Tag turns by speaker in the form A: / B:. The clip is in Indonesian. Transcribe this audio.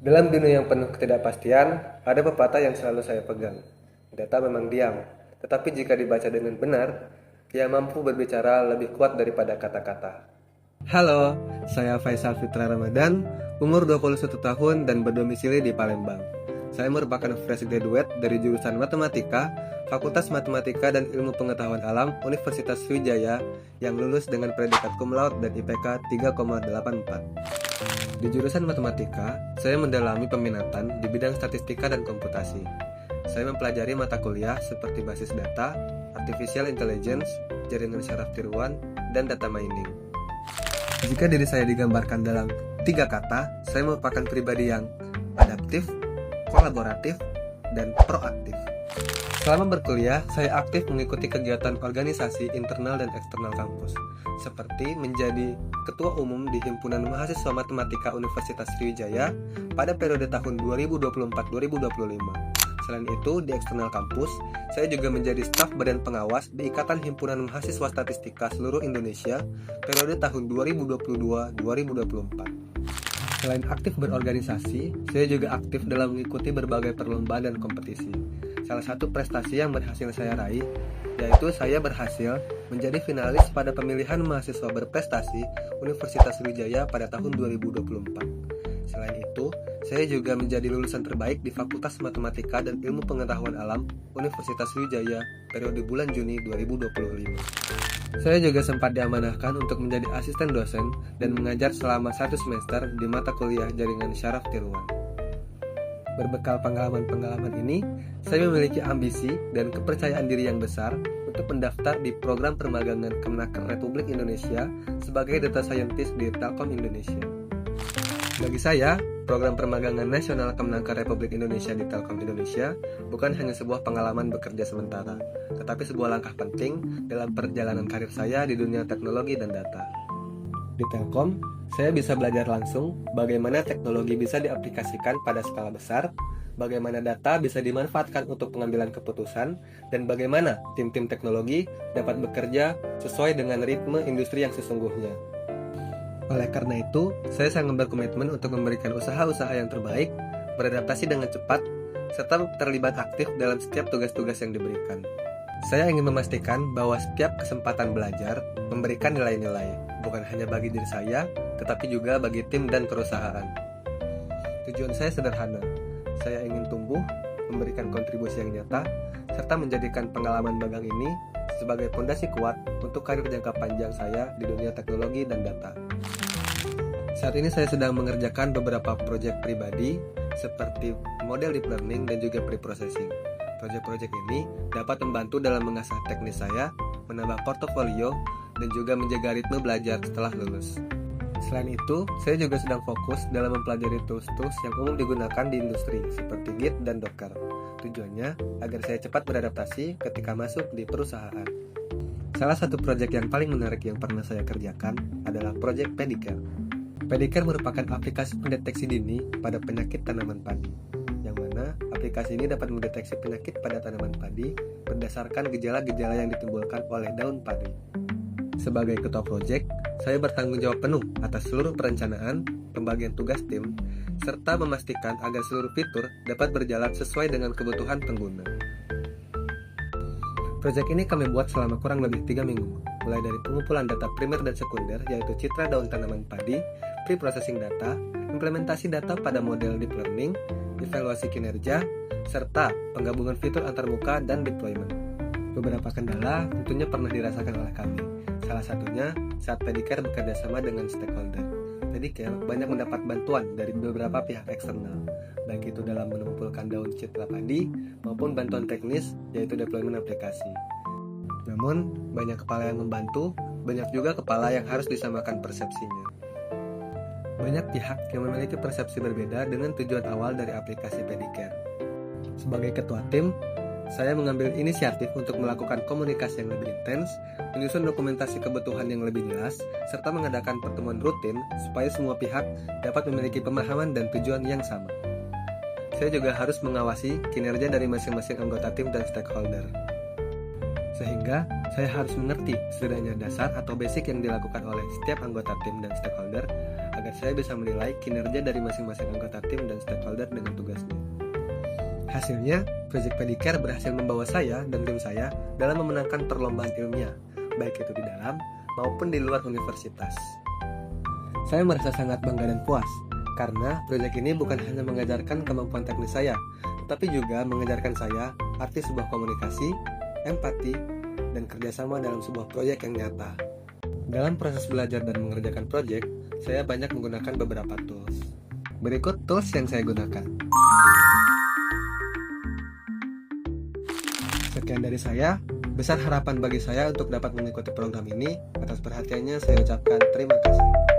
A: Dalam dunia yang penuh ketidakpastian, ada pepatah yang selalu saya pegang. Data memang diam, tetapi jika dibaca dengan benar, ia mampu berbicara lebih kuat daripada kata-kata. Halo, saya Faisal Fitra Ramadan, umur 21 tahun dan berdomisili di Palembang. Saya merupakan fresh graduate dari jurusan Matematika, Fakultas Matematika dan Ilmu Pengetahuan Alam Universitas Sriwijaya yang lulus dengan predikat cum laude dan IPK 3,84. Di jurusan Matematika, saya mendalami peminatan di bidang statistika dan komputasi. Saya mempelajari mata kuliah seperti basis data, artificial intelligence, jaringan syaraf tiruan, dan data mining. Jika diri saya digambarkan dalam 3 kata, saya merupakan pribadi yang adaptif, kolaboratif, dan proaktif. Selama berkuliah, saya aktif mengikuti kegiatan organisasi internal dan eksternal kampus, seperti menjadi Ketua Umum di Himpunan Mahasiswa Matematika Universitas Sriwijaya pada periode tahun 2024-2025. Selain itu, di eksternal kampus, saya juga menjadi staf badan pengawas di Ikatan Himpunan Mahasiswa Statistika Seluruh Indonesia periode tahun 2022-2024. Selain aktif berorganisasi, saya juga aktif dalam mengikuti berbagai perlombaan dan kompetisi. Salah satu prestasi yang berhasil saya raih, yaitu saya berhasil menjadi finalis pada pemilihan mahasiswa berprestasi Universitas Sriwijaya pada tahun 2024. Selain itu, saya juga menjadi lulusan terbaik di Fakultas Matematika dan Ilmu Pengetahuan Alam Universitas Sriwijaya periode bulan Juni 2025. Saya juga sempat diamanahkan untuk menjadi asisten dosen dan mengajar selama 1 semester di mata kuliah jaringan syaraf tiruan. Berbekal pengalaman-pengalaman ini, saya memiliki ambisi dan kepercayaan diri yang besar untuk mendaftar di program permagangan Kemnaker Republik Indonesia sebagai Data Scientist di Telkom Indonesia. Bagi saya, program permagangan nasional Kemnaker Republik Indonesia di Telkom Indonesia bukan hanya sebuah pengalaman bekerja sementara, tetapi sebuah langkah penting dalam perjalanan karir saya di dunia teknologi dan data. Di Telkom, saya bisa belajar langsung bagaimana teknologi bisa diaplikasikan pada skala besar, bagaimana data bisa dimanfaatkan untuk pengambilan keputusan, dan bagaimana tim-tim teknologi dapat bekerja sesuai dengan ritme industri yang sesungguhnya. Oleh karena itu, saya sangat berkomitmen untuk memberikan usaha-usaha yang terbaik, beradaptasi dengan cepat, serta terlibat aktif dalam setiap tugas-tugas yang diberikan. Saya ingin memastikan bahwa setiap kesempatan belajar memberikan nilai-nilai, bukan hanya bagi diri saya, tetapi juga bagi tim dan perusahaan. Tujuan saya sederhana, saya ingin tumbuh, memberikan kontribusi yang nyata, serta menjadikan pengalaman magang ini sebagai fondasi kuat untuk karir jangka panjang saya di dunia teknologi dan data. Saat ini saya sedang mengerjakan beberapa proyek pribadi seperti model deep learning dan juga pre-processing. Proyek-proyek ini dapat membantu dalam mengasah teknis saya, menambah portofolio, dan juga menjaga ritme belajar setelah lulus. Selain itu, saya juga sedang fokus dalam mempelajari tools-tools yang umum digunakan di industri seperti Git dan Docker. Tujuannya agar saya cepat beradaptasi ketika masuk di perusahaan. Salah satu proyek yang paling menarik yang pernah saya kerjakan adalah proyek Pedicare. Pedicare merupakan aplikasi pendeteksi dini pada penyakit tanaman padi, yang mana aplikasi ini dapat mendeteksi penyakit pada tanaman padi berdasarkan gejala-gejala yang ditimbulkan oleh daun padi. Sebagai ketua proyek, saya bertanggung jawab penuh atas seluruh perencanaan, pembagian tugas tim, serta memastikan agar seluruh fitur dapat berjalan sesuai dengan kebutuhan pengguna. Proyek ini kami buat selama kurang lebih 3 minggu, mulai dari pengumpulan data primer dan sekunder yaitu citra daun tanaman padi, pre-processing data, implementasi data pada model deep learning, evaluasi kinerja, serta penggabungan fitur antarmuka dan deployment. Beberapa kendala tentunya pernah dirasakan oleh kami. Salah satunya saat Pedicare bekerja sama dengan stakeholder. Pedicare banyak mendapat bantuan dari beberapa pihak eksternal, baik itu dalam mengumpulkan daun citra padi maupun bantuan teknis yaitu deployment aplikasi. Namun, banyak kepala yang membantu, banyak juga kepala yang harus disamakan persepsinya. Banyak pihak yang memiliki persepsi berbeda dengan tujuan awal dari aplikasi Pedicare. Sebagai ketua tim, saya mengambil inisiatif untuk melakukan komunikasi yang lebih intens, menyusun dokumentasi kebutuhan yang lebih jelas, serta mengadakan pertemuan rutin supaya semua pihak dapat memiliki pemahaman dan tujuan yang sama. Saya juga harus mengawasi kinerja dari masing-masing anggota tim dan stakeholder. Sehingga saya harus mengerti setidaknya dasar atau basic yang dilakukan oleh setiap anggota tim dan stakeholder agar saya bisa menilai kinerja dari masing-masing anggota tim dan stakeholder dengan tugasnya. Hasilnya, Project Pedicare berhasil membawa saya dan tim saya dalam memenangkan perlombaan ilmiah, baik itu di dalam maupun di luar universitas. Saya merasa sangat bangga dan puas, karena proyek ini bukan hanya mengajarkan kemampuan teknis saya, tapi juga mengajarkan saya arti sebuah komunikasi, empati, dan kerjasama dalam sebuah proyek yang nyata. Dalam proses belajar dan mengerjakan proyek, saya banyak menggunakan beberapa tools. Berikut tools yang saya gunakan. Sekian dari saya, besar harapan bagi saya untuk dapat mengikuti program ini. Atas perhatiannya saya ucapkan terima kasih.